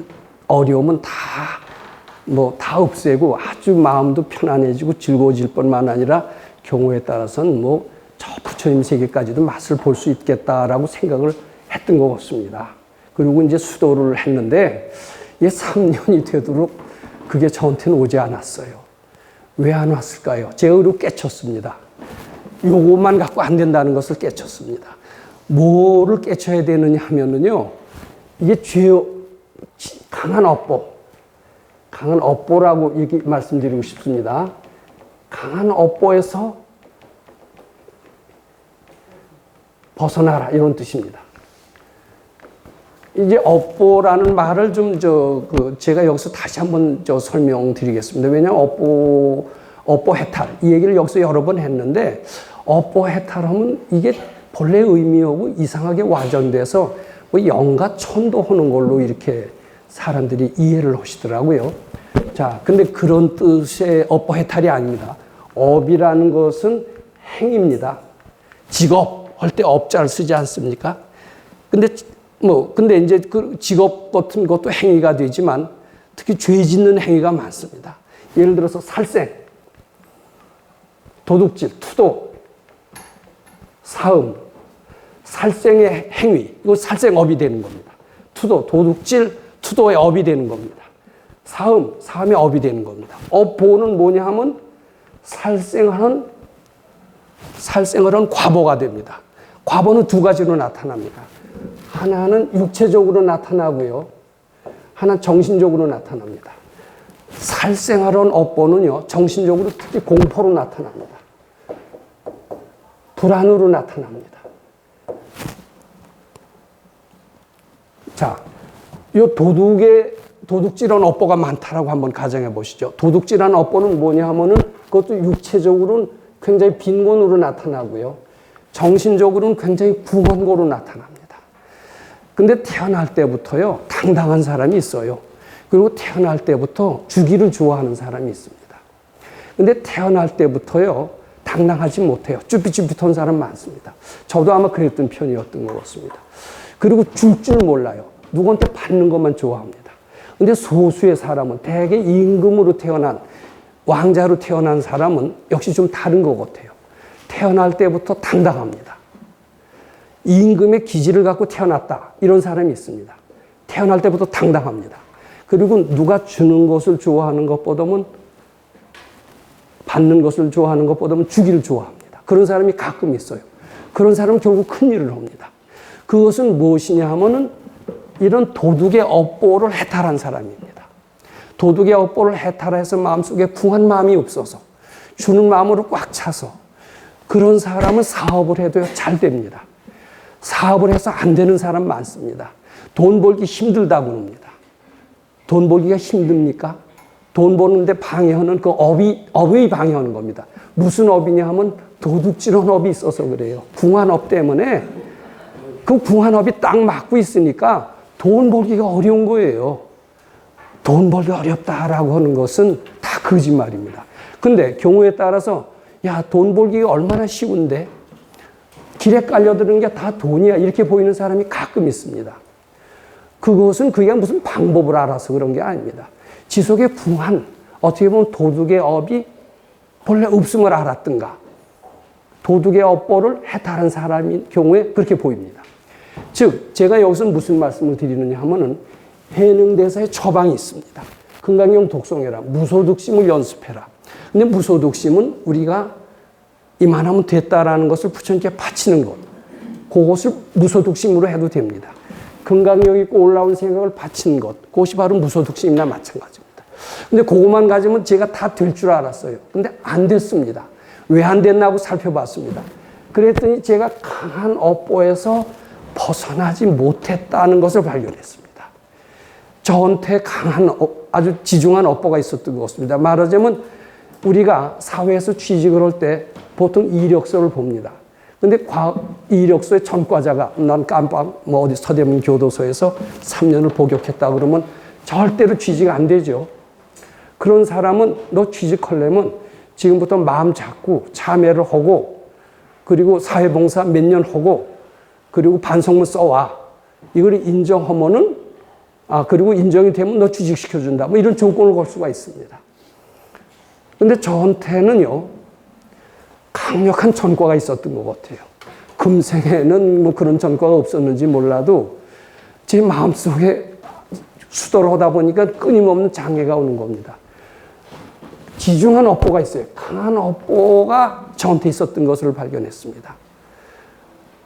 어려움은 다 없애고 아주 마음도 편안해지고 즐거워질 뿐만 아니라 경우에 따라서는 뭐 저 부처님 세계까지도 맛을 볼 수 있겠다라고 생각을 했던 것 같습니다. 그리고 이제 수도를 했는데, 이게 3년이 되도록 그게 저한테는 오지 않았어요. 왜 안 왔을까요? 제가 의로 깨쳤습니다. 요것만 갖고 안 된다는 것을 깨쳤습니다. 뭐를 깨쳐야 되느냐 하면은요, 이게 강한 업보라고 얘기 말씀드리고 싶습니다. 강한 업보에서 벗어나라, 이런 뜻입니다. 이제 업보라는 말을 제가 여기서 다시 한번 설명드리겠습니다. 왜냐하면 업보 해탈, 이 얘기를 여기서 여러 번 했는데, 업보 해탈하면 이게 본래 의미하고 이상하게 와전돼서 뭐 영가 천도하는 걸로 이렇게 사람들이 이해를 하시더라고요. 자, 근데 그런 뜻의 업보 해탈이 아닙니다. 업이라는 것은 행입니다. 직업 할 때 업자를 쓰지 않습니까? 근데 이제 그 직업 같은 것도 행위가 되지만 특히 죄 짓는 행위가 많습니다. 예를 들어서 살생, 도둑질, 투도, 사음, 살생의 행위, 이거 살생업이 되는 겁니다. 투도, 도둑질, 투도의 업이 되는 겁니다. 사음의 업이 되는 겁니다. 업보는 뭐냐 하면 살생하는 과보가 됩니다. 과보는 두 가지로 나타납니다. 하나는 육체적으로 나타나고요. 하나는 정신적으로 나타납니다. 살생하는 업보는요, 정신적으로 특히 공포로 나타납니다. 불안으로 나타납니다. 자, 이 도둑질한 업보가 많다라고 한번 가정해 보시죠. 도둑질한 업보는 뭐냐 하면은 그것도 육체적으로는 굉장히 빈곤으로 나타나고요. 정신적으로는 굉장히 부건고로 나타납니다. 근데 태어날 때부터요, 당당한 사람이 있어요. 그리고 태어날 때부터 주기를 좋아하는 사람이 있습니다. 근데 태어날 때부터요, 당당하지 못해요. 쭈삣쭈삣한 사람 많습니다. 저도 아마 그랬던 편이었던 것 같습니다. 그리고 줄 줄 몰라요. 누구한테 받는 것만 좋아합니다. 근데 소수의 사람은, 대개 임금으로 태어난, 왕자로 태어난 사람은 역시 좀 다른 것 같아요. 태어날 때부터 당당합니다. 임금의 기질을 갖고 태어났다, 이런 사람이 있습니다. 태어날 때부터 당당합니다. 그리고 누가 주는 것을 좋아하는 것보다는, 받는 것을 좋아하는 것보다는 주기를 좋아합니다. 그런 사람이 가끔 있어요. 그런 사람은 결국 큰 일을 합니다. 그것은 무엇이냐 하면은 이런 도둑의 업보를 해탈한 사람입니다. 도둑의 업보를 해탈해서 마음속에 궁한 마음이 없어서 주는 마음으로 꽉 차서 그런 사람은 사업을 해도 잘 됩니다. 사업을 해서 안 되는 사람 많습니다. 돈 벌기 힘들다고 합니다. 돈 벌기가 힘듭니까? 돈 버는데 방해하는 그 업이 방해하는 겁니다. 무슨 업이냐 하면 도둑질한 업이 있어서 그래요. 궁한 업 때문에 그 궁한 업이 딱 맞고 있으니까 돈 벌기가 어려운 거예요. 돈 벌기 어렵다라고 하는 것은 다 거짓말입니다. 근데 경우에 따라서 야, 돈 벌기가 얼마나 쉬운데 길에 깔려드는 게 다 돈이야, 이렇게 보이는 사람이 가끔 있습니다. 그것은 그게 무슨 방법을 알아서 그런 게 아닙니다. 지속의 궁한, 어떻게 보면 도둑의 업이 본래 없음을 알았든가, 도둑의 업보를 해탈한 사람인 경우에 그렇게 보입니다. 즉 제가 여기서 무슨 말씀을 드리느냐 하면은 해능대사의 처방이 있습니다. 금강경 독송해라. 무소득심을 연습해라. 근데 무소득심은 우리가 이만하면 됐다라는 것을 부처님께 바치는 것. 그것을 무소득심으로 해도 됩니다. 금강경 있고 올라온 생각을 바치는 것. 그것이 바로 무소득심이나 마찬가지입니다. 근데 그것만 가지면 제가 다 될 줄 알았어요. 근데 안 됐습니다. 왜 안 됐나 고 살펴봤습니다. 그랬더니 제가 강한 업보에서 벗어나지 못했다는 것을 발견했습니다. 저한테 강한 아주 지중한 업보가 있었던 것 같습니다. 말하자면 우리가 사회에서 취직을 할 때 보통 이력서를 봅니다. 근데 이력서에 전과자가 난 깜빡 어디 서대문 교도소에서 3년을 복역했다 그러면 절대로 취직 안 되죠. 그런 사람은 너 취직하려면 지금부터 마음 잡고 참여를 하고 그리고 사회봉사 몇 년 하고 그리고 반성문 써와. 이걸 인정하면은 그리고 인정이 되면 너 취직시켜준다. 뭐 이런 조건을 걸 수가 있습니다. 근데 저한테는요, 강력한 전과가 있었던 것 같아요. 금생에는 뭐 그런 전과가 없었는지 몰라도 제 마음속에 수도를 하다 보니까 끊임없는 장애가 오는 겁니다. 지중한 업보가 있어요. 강한 업보가 저한테 있었던 것을 발견했습니다.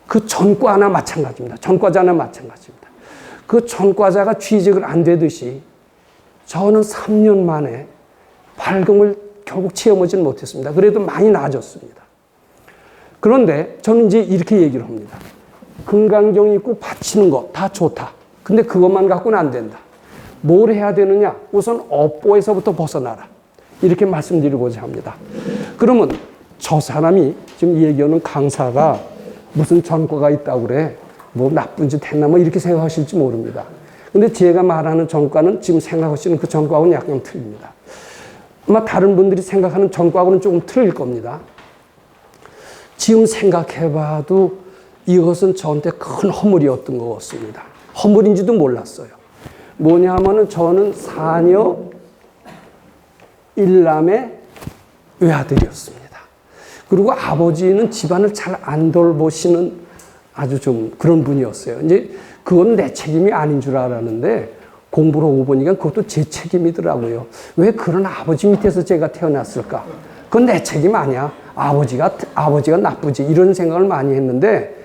그 전과나 마찬가지입니다. 전과자나 마찬가지입니다. 그 전과자가 취직을 안 되듯이 저는 3년 만에 밝음을 결국 체험하지는 못했습니다. 그래도 많이 나아졌습니다. 그런데 저는 이제 이렇게 얘기를 합니다. 금강경 있고 바치는 거 다 좋다. 근데 그것만 갖고는 안 된다. 뭘 해야 되느냐? 우선 업보에서부터 벗어나라. 이렇게 말씀드리고자 합니다. 그러면 저 사람이 지금 얘기하는 강사가 무슨 전과가 있다고 그래. 뭐 나쁜 짓 했나 뭐 이렇게 생각하실지 모릅니다. 근데 제가 말하는 전과는 지금 생각하시는 그 전과하고는 약간 틀립니다. 아마 다른 분들이 생각하는 전과하고는 조금 틀릴 겁니다. 지금 생각해봐도 이것은 저한테 큰 허물이었던 것 같습니다. 허물인지도 몰랐어요. 뭐냐 하면은 저는 사녀 일남의 외아들이었습니다. 그리고 아버지는 집안을 잘 안 돌보시는 아주 좀 그런 분이었어요. 이제 그건 내 책임이 아닌 줄 알았는데 공부를 하고 보니까 그것도 제 책임이더라고요. 왜 그런 아버지 밑에서 제가 태어났을까? 그건 내 책임 아니야. 아버지가 나쁘지. 이런 생각을 많이 했는데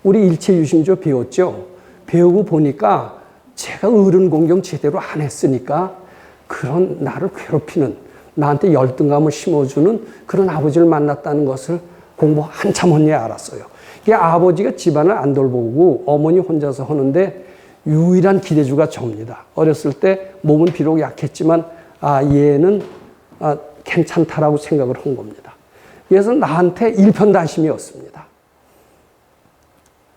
우리 일체유심조 배웠죠. 배우고 보니까 제가 어른 공경 제대로 안 했으니까 그런 나를 괴롭히는 나한테 열등감을 심어주는 그런 아버지를 만났다는 것을 공부 한참 한 뒤에 알았어요. 이게 아버지가 집안을 안 돌보고 어머니 혼자서 하는데 유일한 기대주가 접니다. 어렸을 때 몸은 비록 약했지만 얘는 괜찮다라고 생각을 한 겁니다. 그래서 나한테 일편단심이었습니다.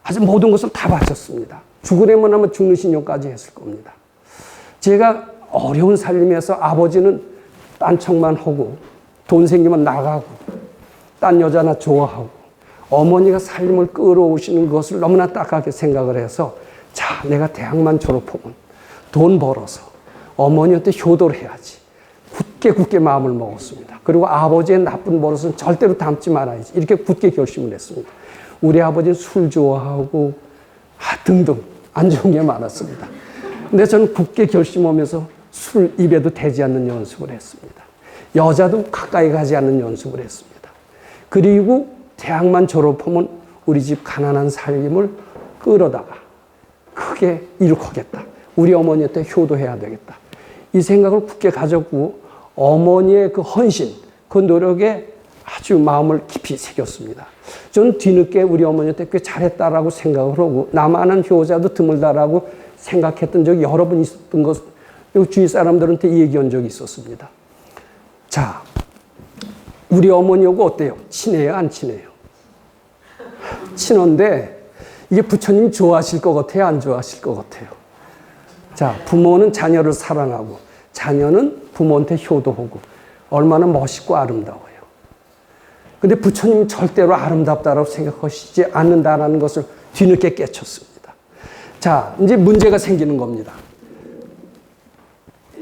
아주 모든 것을 다 바쳤습니다. 죽으려면 하면 죽는 신용까지 했을 겁니다. 제가 어려운 살림에서 아버지는 딴 척만 하고 돈 생기면 나가고 딴 여자나 좋아하고 어머니가 살림을 끌어오시는 것을 너무나 딱하게 생각을 해서 자, 내가 대학만 졸업하면 돈 벌어서 어머니한테 효도를 해야지. 굳게 마음을 먹었습니다. 그리고 아버지의 나쁜 버릇은 절대로 담지 말아야지. 이렇게 굳게 결심을 했습니다. 우리 아버지는 술 좋아하고 등등 안 좋은 게 많았습니다. 근데 저는 굳게 결심하면서 술 입에도 대지 않는 연습을 했습니다. 여자도 가까이 가지 않는 연습을 했습니다. 그리고 대학만 졸업하면 우리 집 가난한 살림을 끌어다가 크게 이룩하겠다. 우리 어머니한테 효도해야 되겠다. 이 생각을 굳게 가졌고 어머니의 그 헌신, 그 노력에 아주 마음을 깊이 새겼습니다. 저는 뒤늦게 우리 어머니한테 꽤 잘했다라고 생각을 하고 나만한 효자도 드물다라고 생각했던 적이 여러 번 있었던 것, 주위 사람들한테 얘기한 적이 있었습니다. 자, 우리 어머니하고 어때요? 친해요? 안 친해요? 친한데 이게 부처님 좋아하실 것 같아요? 안 좋아하실 것 같아요? 자, 부모는 자녀를 사랑하고 자녀는 부모한테 효도하고 얼마나 멋있고 아름다워요. 근데 부처님은 절대로 아름답다라고 생각하시지 않는다라는 것을 뒤늦게 깨쳤습니다. 자, 이제 문제가 생기는 겁니다.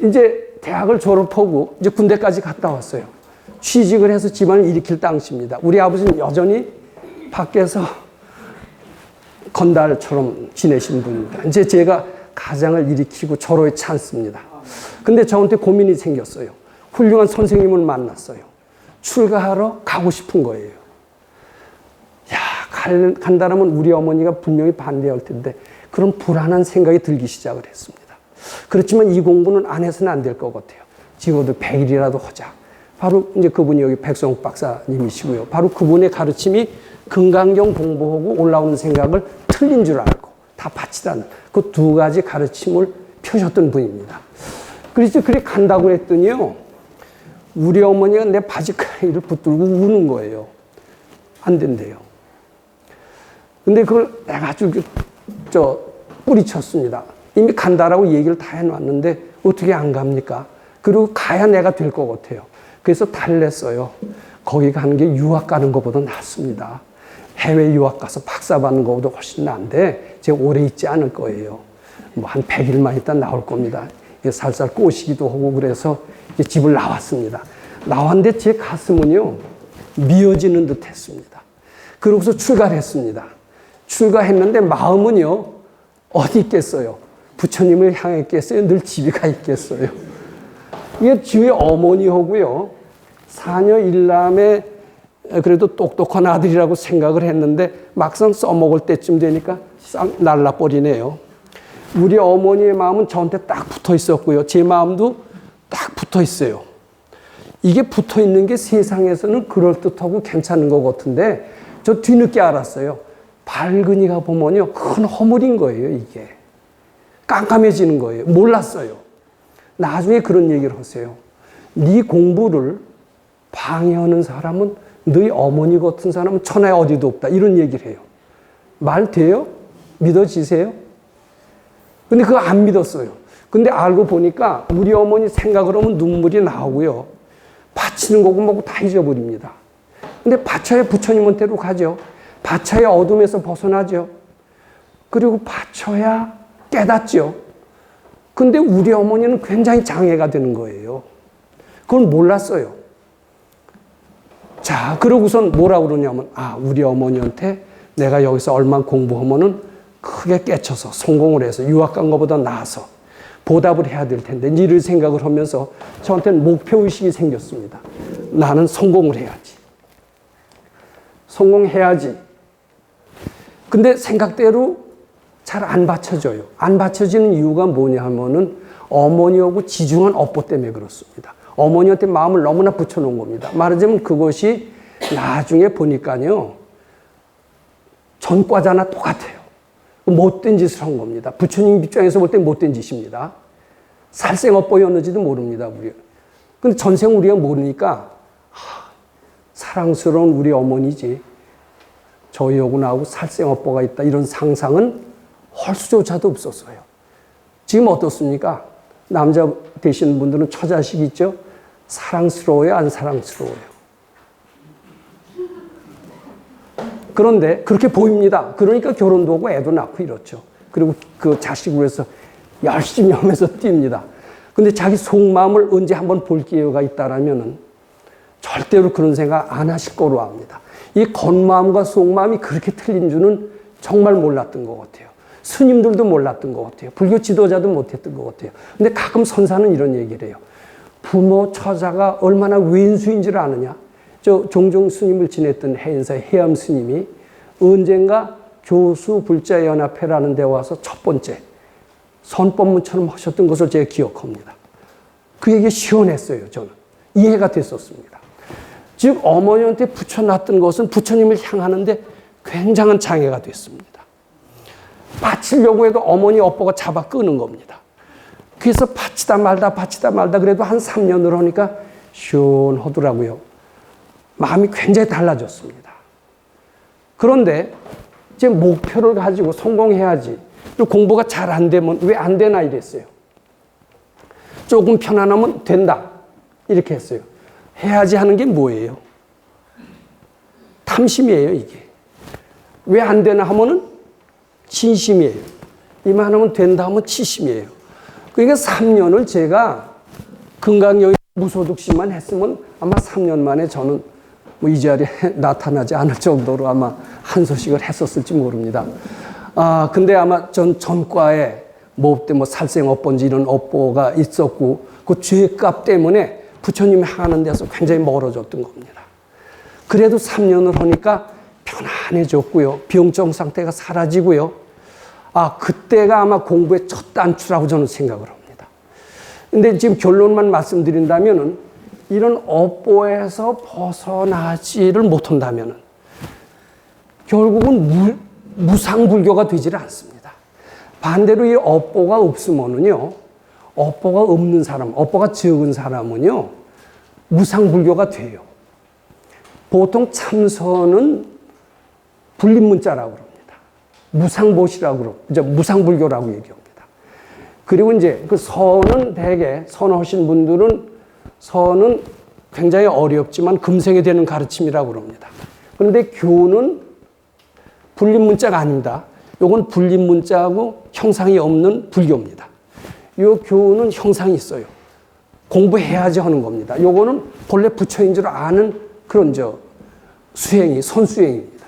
이제 대학을 졸업하고 이제 군대까지 갔다 왔어요. 취직을 해서 집안을 일으킬 당시입니다. 우리 아버지는 여전히 밖에서 건달처럼 지내신 분입니다. 이제 제가 가장을 일으키고 절호에 찬습니다. 근데 저한테 고민이 생겼어요. 훌륭한 선생님을 만났어요. 출가하러 가고 싶은 거예요. 야, 간다라면 우리 어머니가 분명히 반대할 텐데 그런 불안한 생각이 들기 시작을 했습니다. 그렇지만 이 공부는 안 해서는 안 될 것 같아요. 적어도 100일이라도 하자. 바로 이제 그분이 여기 백성욱 박사님이시고요. 바로 그분의 가르침이 금강경 공부하고 올라오는 생각을 틀린 줄 알고 다 바치라는 그 두 가지 가르침을 펴셨던 분입니다. 그래서 그래 간다고 했더니요. 우리 어머니가 내 바지가랑이를 붙들고 우는 거예요. 안 된대요. 근데 그걸 내가 아주 뿌리쳤습니다. 이미 간다라고 얘기를 다 해놨는데 어떻게 안 갑니까? 그리고 가야 내가 될 것 같아요. 그래서 달랬어요. 거기 가는 게 유학 가는 것보다 낫습니다. 해외 유학 가서 박사 받는 것보다 훨씬 나은데 제가 오래 있지 않을 거예요. 뭐 한 100일만 있다 나올 겁니다. 살살 꼬시기도 하고 그래서 집을 나왔습니다. 나왔는데 제 가슴은요 미어지는 듯 했습니다. 그러고서 출가를 했습니다. 출가했는데 마음은요 어디 있겠어요? 부처님을 향했겠어요? 늘 집에 가 있겠어요? 이게 주위 어머니하고요 사녀 일남의 그래도 똑똑한 아들이라고 생각을 했는데 막상 써먹을 때쯤 되니까 싹 날라버리네요. 우리 어머니의 마음은 저한테 딱 붙어 있었고요. 제 마음도 딱 붙어 있어요. 이게 붙어 있는 게 세상에서는 그럴듯하고 괜찮은 것 같은데 저 뒤늦게 알았어요. 발근이가 보면요. 큰 허물인 거예요, 이게. 깜깜해지는 거예요. 몰랐어요. 나중에 그런 얘기를 하세요. 네 공부를 방해하는 사람은 너희 어머니 같은 사람은 천하에 어디도 없다. 이런 얘기를 해요. 말 돼요? 믿어지세요? 근데 그거 안 믿었어요. 근데 알고 보니까 우리 어머니 생각을 하면 눈물이 나오고요. 바치는 거고 뭐고 다 잊어버립니다. 근데 바쳐야 부처님한테로 가죠. 바쳐야 어둠에서 벗어나죠. 그리고 바쳐야 깨닫죠. 근데 우리 어머니는 굉장히 장애가 되는 거예요. 그건 몰랐어요. 자, 그러고선 뭐라고 그러냐면, 우리 어머니한테 내가 여기서 얼마 공부하면은 크게 깨쳐서 성공을 해서 유학 간 것보다 나아서 보답을 해야 될 텐데, 이런 생각을 하면서 저한테는 목표의식이 생겼습니다. 나는 성공을 해야지. 성공해야지. 근데 생각대로 잘 안 받쳐져요. 안 받쳐지는 이유가 뭐냐 하면은 어머니하고 지중한 업보 때문에 그렇습니다. 어머니한테 마음을 너무나 붙여놓은 겁니다. 말하자면 그것이 나중에 보니까요. 전과자나 똑같아요. 못된 짓을 한 겁니다. 부처님 입장에서 볼 때 못된 짓입니다. 살생업보였는지도 모릅니다. 우리. 근데 전생 우리가 모르니까 사랑스러운 우리 어머니지. 저희하고 나하고 살생업보가 있다. 이런 상상은 할 수조차도 없었어요. 지금 어떻습니까? 남자 되시는 분들은 처자식 있죠? 사랑스러워요? 안 사랑스러워요? 그런데 그렇게 보입니다. 그러니까 결혼도 하고 애도 낳고 이렇죠. 그리고 그 자식으로 해서 열심히 하면서 뜁니다. 근데 자기 속마음을 언제 한번 볼 기회가 있다라면은 절대로 그런 생각 안 하실 거로 압니다. 이 겉마음과 속마음이 그렇게 틀린 줄은 정말 몰랐던 것 같아요. 스님들도 몰랐던 것 같아요. 불교 지도자도 못했던 것 같아요. 근데 가끔 선사는 이런 얘기를 해요. 부모 처자가 얼마나 왼수인지를 아느냐. 저 종종 스님을 지냈던 해인사의 해암 스님이 언젠가 교수 불자 연합회라는 데 와서 첫 번째 선법문처럼 하셨던 것을 제가 기억합니다. 그 얘기 시원했어요. 저는 이해가 됐었습니다. 즉 어머니한테 붙여놨던 것은 부처님을 향하는데 굉장한 장애가 됐습니다. 바치려고 해도 어머니 업보가 잡아 끄는 겁니다. 그래서 바치다 말다 그래도 한 3년을 하니까 시원하더라고요. 마음이 굉장히 달라졌습니다. 그런데 제 목표를 가지고 성공해야지. 공부가 잘 안 되면 왜 안 되나 이랬어요. 조금 편안하면 된다. 이렇게 했어요. 해야지 하는 게 뭐예요? 탐심이에요, 이게. 왜 안 되나 하면은 진심이에요. 이만하면 된다 하면 치심이에요. 그러니까 3년을 제가 금강경 무소득시만 했으면 아마 3년 만에 저는 뭐 이 자리에 나타나지 않을 정도로 아마 한 소식을 했었을지 모릅니다. 근데 아마 전과에 뭐 살생 업보인지 이런 업보가 있었고 그 죄값 때문에 부처님이 하는 데서 굉장히 멀어졌던 겁니다. 그래도 3년을 하니까 편안해졌고요. 병정 상태가 사라지고요. 그때가 아마 공부의 첫 단추라고 저는 생각을 합니다. 근데 지금 결론만 말씀드린다면은 이런 업보에서 벗어나지를 못한다면은 결국은 무상불교가 되질 않습니다. 반대로 이 업보가 없으면은요, 업보가 없는 사람, 업보가 적은 사람은요, 무상불교가 돼요. 보통 참선은 불립문자라고 그럽니다. 무상보시라고 그러고, 무상불교라고 얘기합니다. 그리고 이제 그 선은 대개, 선하신 분들은 선은 굉장히 어렵지만 금생에 되는 가르침이라고 그럽니다. 그런데 교는 불립문자가 아닙니다. 요건 불립문자하고 형상이 없는 불교입니다. 요 교는 형상이 있어요. 공부해야지 하는 겁니다. 요거는 본래 부처인 줄 아는 그런 선수행입니다.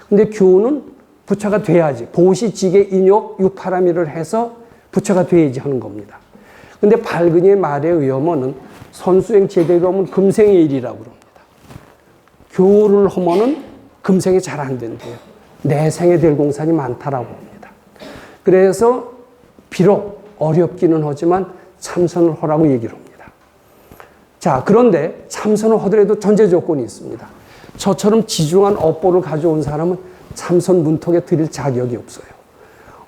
근데 교는 부처가 돼야지. 보시, 지계, 인욕, 육파라미를 해서 부처가 돼야지 하는 겁니다. 근데 발근이의 말에 의하면은 선수행 제대로 하면 금생의 일이라고 그럽니다. 교를 하면은 금생이 잘 안 된대요. 내생에 될 공산이 많다라고 합니다. 그래서 비록 어렵기는 하지만 참선을 하라고 얘기를 합니다. 자, 그런데 참선을 하더라도 전제 조건이 있습니다. 저처럼 지중한 업보를 가져온 사람은 참선 문턱에 들일 자격이 없어요.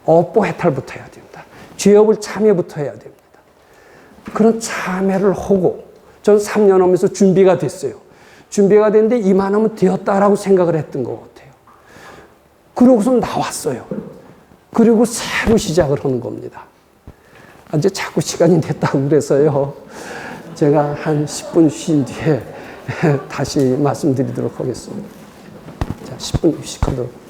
업보 해탈부터 해야 됩니다. 죄업을 참여부터 해야 됩니다. 그런 참여를 하고 전 3년 하면서 준비가 됐어요. 준비가 됐는데 이만하면 되었다라고 생각을 했던 것 같아요. 그러고서 나왔어요. 그리고 새로 시작을 하는 겁니다. 이제 자꾸 시간이 됐다고 그래서요. 제가 한 10분 쉰 뒤에 다시 말씀드리도록 하겠습니다. 자, 10분 휴식하도록.